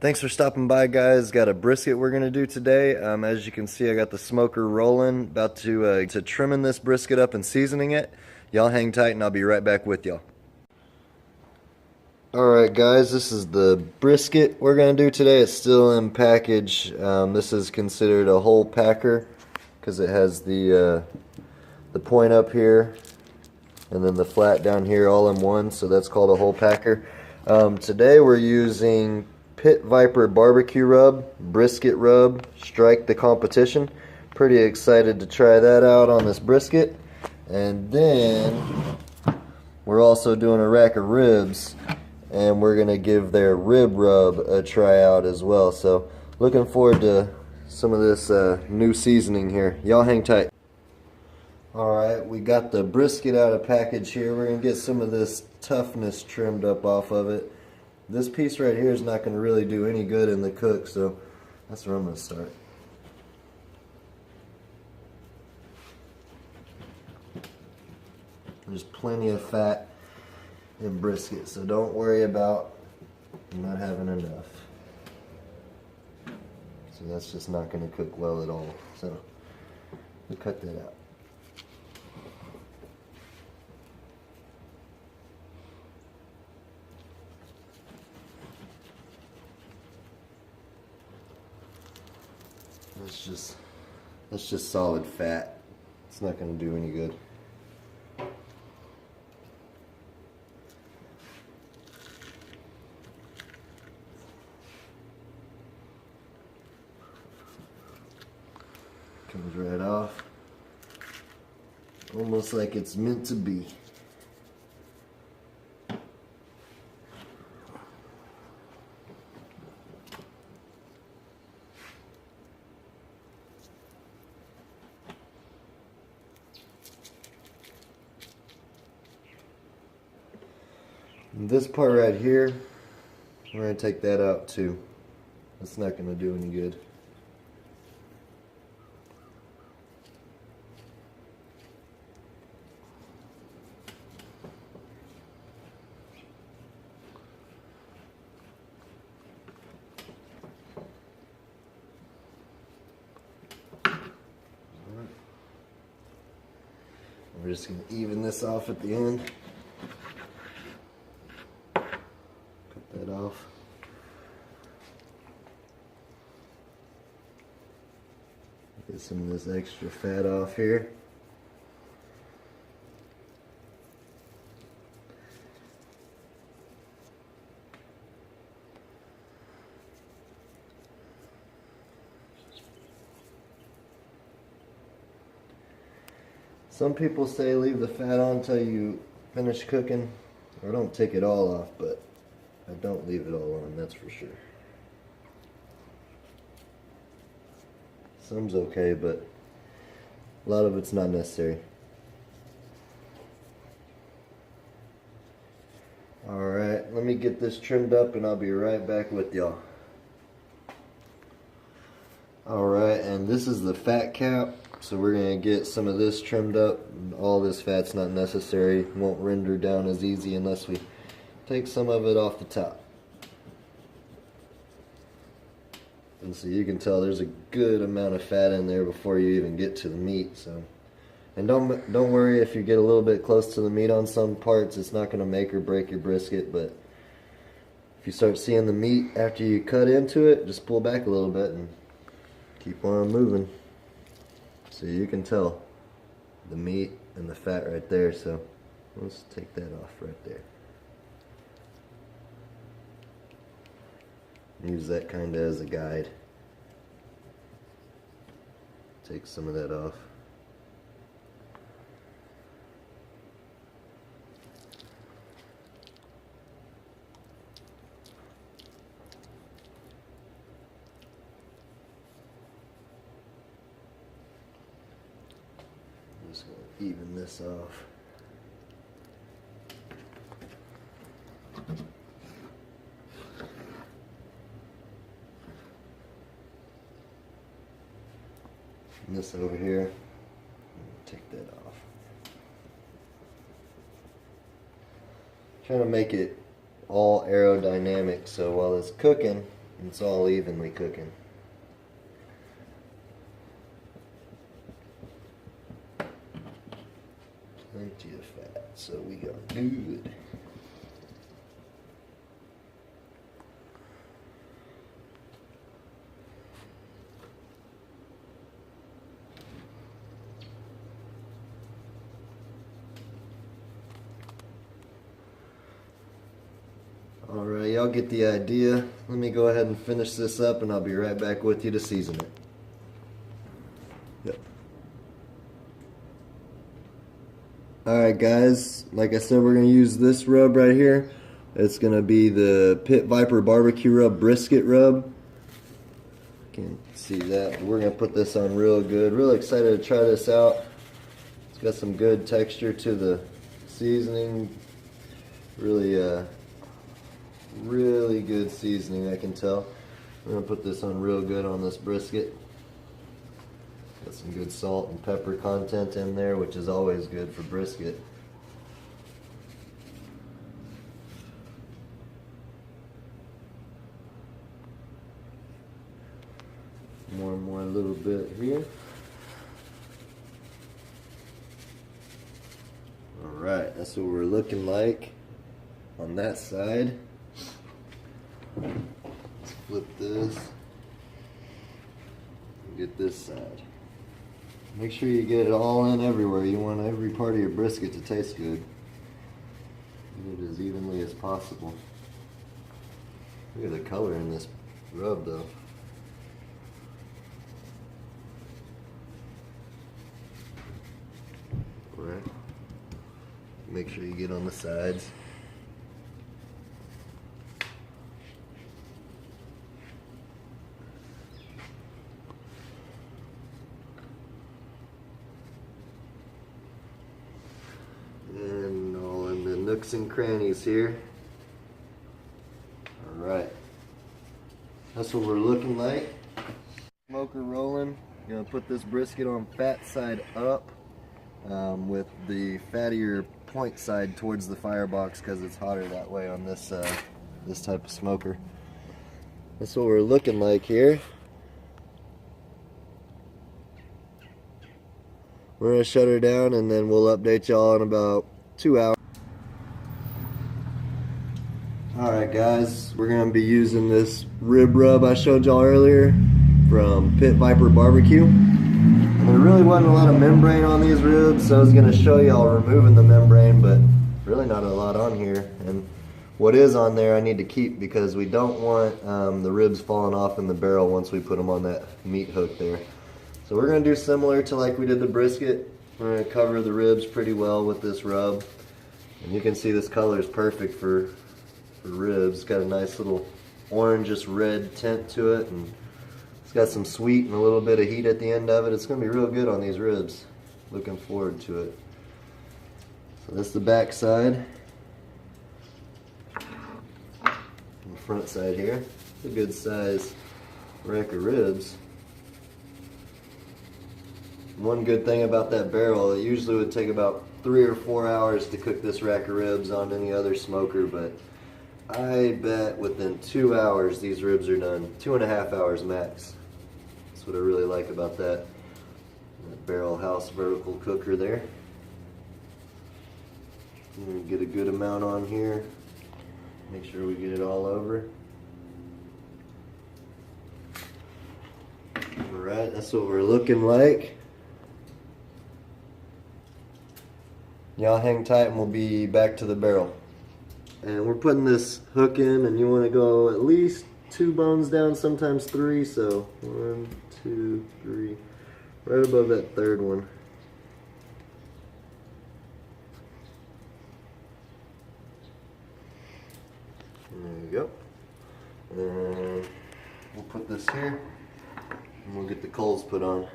Thanks for stopping by, guys. Got a brisket we're gonna do today. As you can see, I got the smoker rolling, about to trimming this brisket up and seasoning it. Y'all hang tight and I'll be right back with y'all. Alright guys, this is the brisket we're gonna do today. It's still in package. This is considered a whole packer because it has the point up here and then the flat down here all in one, so that's called a whole packer. Today we're using Pitt Viper barbecue rub, brisket rub, strike the competition. Pretty excited to try that out on this brisket. And then we're also doing a rack of ribs, and we're gonna give their rib rub a try out as well. So looking forward to some of this new seasoning here. Y'all hang tight. Alright, we got the brisket out of package here. We're gonna get some of this toughness trimmed up off of it. This piece right here is not going to really do any good in the cook, so that's where I'm going to start. There's plenty of fat in brisket, so don't worry about not having enough. So that's just not going to cook well at all, so we'll cut that out. That's just solid fat. It's not going to do any good. Comes right off. Almost like it's meant to be. And this part right here, we're going to take that out too. That's not going to do any good. We're just going to even this off at the end. That off. Get some of this extra fat off here. Some people say leave the fat on until you finish cooking, or don't take it all off, but I don't leave it all on, that's for sure. Some's okay, but a lot of it's not necessary. Alright, let me get this trimmed up and I'll be right back with y'all. Alright, and this is the fat cap, so we're going to get some of this trimmed up. All this fat's not necessary, won't render down as easy unless we take some of it off the top. And so you can tell there's a good amount of fat in there before you even get to the meat. So, and don't worry if you get a little bit close to the meat on some parts. It's not going to make or break your brisket, but if you start seeing the meat after you cut into it, just pull back a little bit and keep on moving. So you can tell the meat and the fat right there. So let's take that off right there. Use that kind of as a guide. Take some of that off. I'm just going to even this off. And this over here, take that off. Trying to make it all aerodynamic, so while it's cooking, and it's all evenly cooking. Plenty of fat, so we got good. Alright, y'all get the idea. Let me go ahead and finish this up and I'll be right back with you to season it. Yep. Alright guys, like I said, we're going to use this rub right here. It's going to be the Pitt Viper Barbecue Rub Brisket Rub. Can't see that. We're going to put this on real good. Really excited to try this out. It's got some good texture to the seasoning. Really good seasoning, I can tell. We're going to put this on real good on this brisket. Got some good salt and pepper content in there, which is always good for brisket. More and more a little bit here. Alright, that's what we're looking like on that side. Let's flip this and get this side. Make sure you get it all in everywhere. You want every part of your brisket to taste good. Get it as evenly as possible. Look at the color in this rub though. Alright. Make sure you get on the sides. And all in the nooks and crannies here. Alright. That's what we're looking like. Smoker rolling. Gonna put this brisket on fat side up with the fattier point side towards the firebox because it's hotter that way on this this type of smoker. That's what we're looking like here. We're going to shut her down and then we'll update y'all in about 2 hours. Alright guys, we're going to be using this rib rub I showed y'all earlier from Pitt Viper Barbecue. And there really wasn't a lot of membrane on these ribs, so I was going to show y'all removing the membrane, but really not a lot on here. And what is on there I need to keep because we don't want the ribs falling off in the barrel once we put them on that meat hook there. So we're going to do similar to like we did the brisket. We're going to cover the ribs pretty well with this rub. And you can see this color is perfect for ribs. It's got a nice little orangish red tint to it. And it's got some sweet and a little bit of heat at the end of it. It's going to be real good on these ribs. Looking forward to it. So that's the back side. And the front side here. It's a good size rack of ribs. One good thing about that barrel, it usually would take about 3 or 4 hours to cook this rack of ribs on any other smoker, but I bet within 2 hours these ribs are done. 2.5 hours max. That's what I really like about that barrel house vertical cooker there. I'm going to get a good amount on here. Make sure we get it all over. Alright, that's what we're looking like. Y'all hang tight and we'll be back to the barrel. And we're putting this hook in and you want to go at least 2 bones down, sometimes 3. So 1, 2, 3, right above that third one. There you go. And we'll put this here and we'll get the coals put on.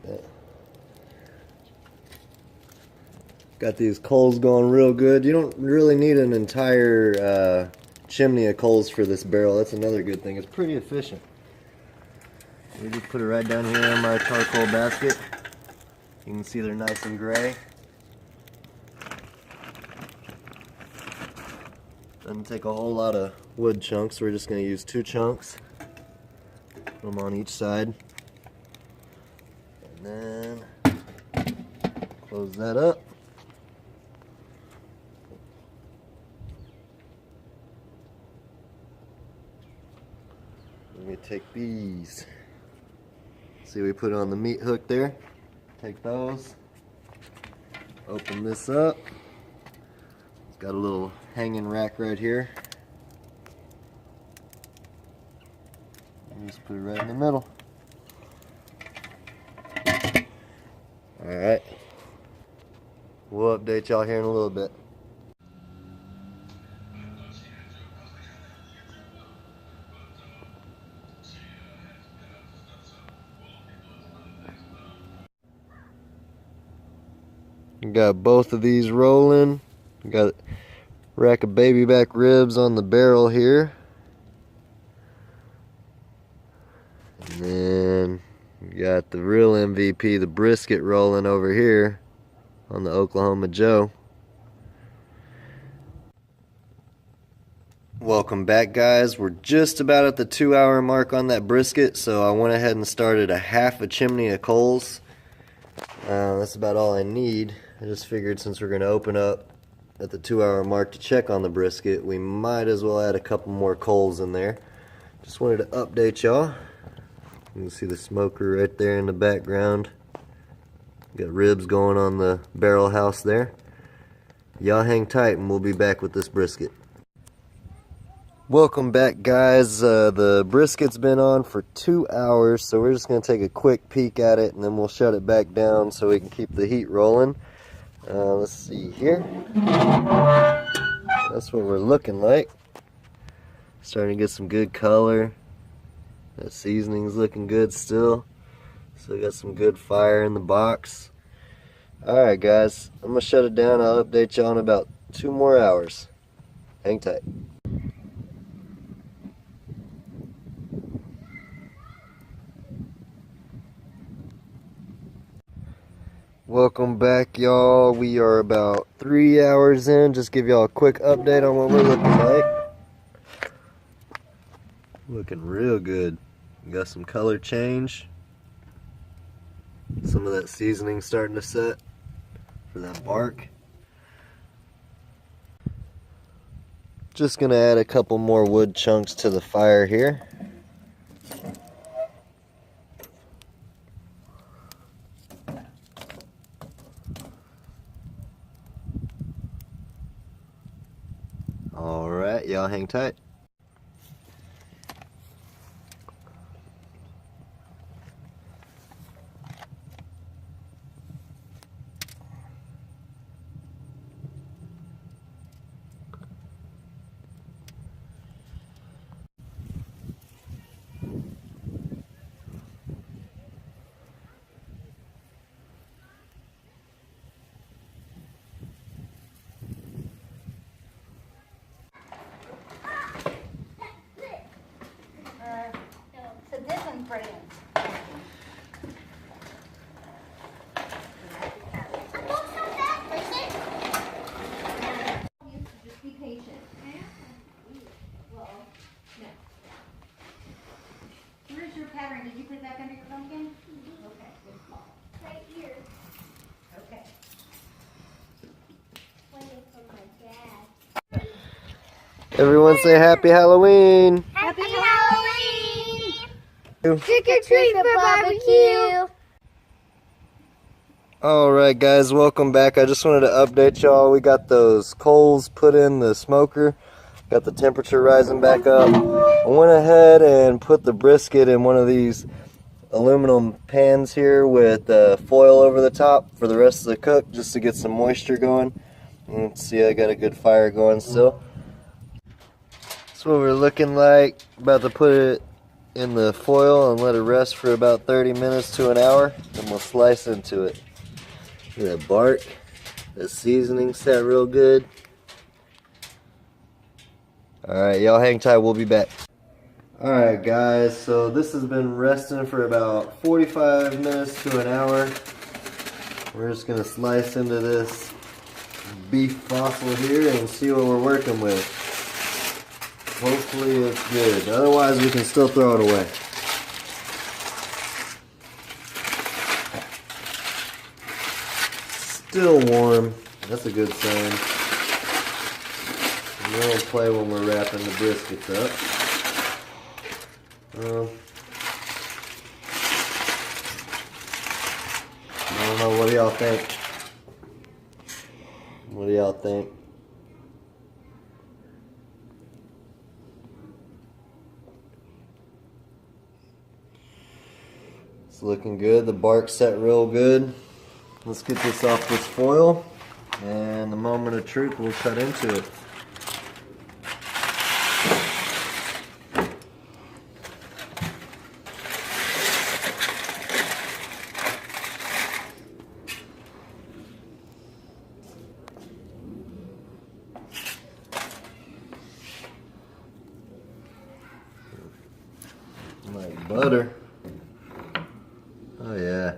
Yeah. Got these coals going real good. You don't really need an entire chimney of coals for this barrel. That's another good thing. It's pretty efficient. We just put it right down here in my charcoal basket. You can see they're nice and gray. Doesn't take a whole lot of wood chunks. We're just going to use 2 chunks. Put them on each side. And then close that up. Let me take these. See, we put on the meat hook there. Take those. Open this up. It's got a little hanging rack right here. And just put it right in the middle. Alright. We'll update y'all here in a little bit. Got both of these rolling. Got a rack of baby back ribs on the barrel here. And then got the real MVP, the brisket, rolling over here on the Oklahoma Joe. Welcome back, guys. We're just about at the 2-hour mark on that brisket, so I went ahead and started a half a chimney of coals. That's about all I need. I just figured since we're going to open up at the 2-hour mark to check on the brisket, we might as well add a couple more coals in there. Just wanted to update y'all. You can see the smoker right there in the background. Got ribs going on the barrel house there. Y'all hang tight and we'll be back with this brisket. Welcome back, guys. The brisket's been on for 2 hours, so we're just going to take a quick peek at it and then we'll shut it back down so we can keep the heat rolling. Let's see here. That's what we're looking like. Starting to get some good color. That seasoning's looking good still. So we got some good fire in the box. Alright, guys, I'm going to shut it down. I'll update y'all in about 2 more hours. Hang tight. Welcome back, y'all. We are about 3 hours in. Just give y'all a quick update on what we're looking like. Looking real good. Got some color change. Some of that seasoning starting to set for that bark. Just gonna add a couple more wood chunks to the fire here. Alright, y'all hang tight. Did you put it back under your pumpkin? Okay, good call. Right here. Okay. Waiting for my dad. Everyone say Happy Halloween! Happy Halloween! Trick or treat for barbecue! Alright, guys, welcome back. I just wanted to update y'all. We got those coals put in the smoker. Got the temperature rising back up. I went ahead and put the brisket in one of these aluminum pans here with foil over the top for the rest of the cook, just to get some moisture going. And see, I got a good fire going still. That's what we're looking like. About to put it in the foil and let it rest for about 30 minutes to an hour. Then we'll slice into it. Look at that bark. The seasoning set real good. Alright, y'all hang tight, we'll be back. Alright guys, so this has been resting for about 45 minutes to an hour. We're just going to slice into this beef fossil here and see what we're working with. Hopefully it's good. Otherwise, we can still throw it away. Still warm. That's a good sign. We don't play when we're wrapping the briskets up. I don't know. What do y'all think? What do y'all think? It's looking good. The bark's set real good. Let's get this off this foil, and the moment of truth, we'll cut into it. Like butter. Oh yeah.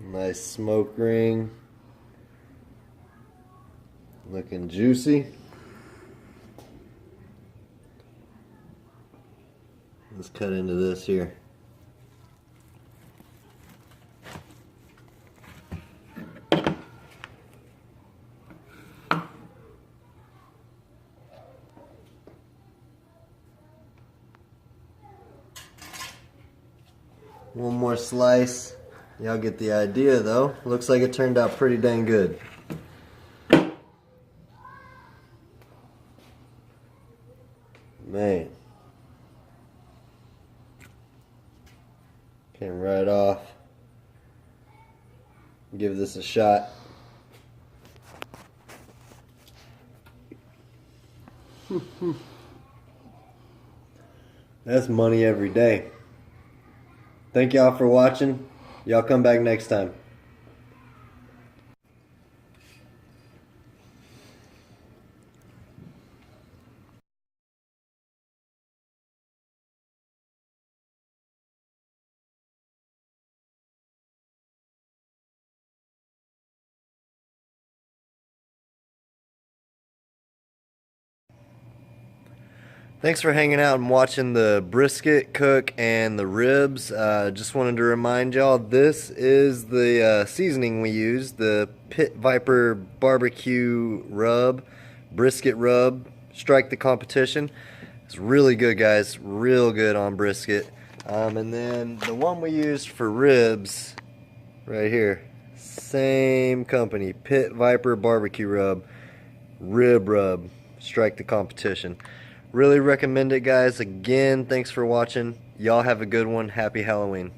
Nice smoke ring. Looking juicy. Let's cut into this here. One more slice. Y'all get the idea though. Looks like it turned out pretty dang good. Man. Came right off. Give this a shot. That's money every day. Thank y'all for watching. Y'all come back next time. Thanks for hanging out and watching the brisket cook and the ribs. Just wanted to remind y'all, this is the seasoning we use, the Pitt Viper barbecue rub, brisket rub, strike the competition. It's really good, guys, real good on brisket. And then the one we used for ribs, right here, same company, Pitt Viper barbecue rub, rib rub, strike the competition. Really recommend it, guys. Again, thanks for watching. Y'all have a good one. Happy Halloween.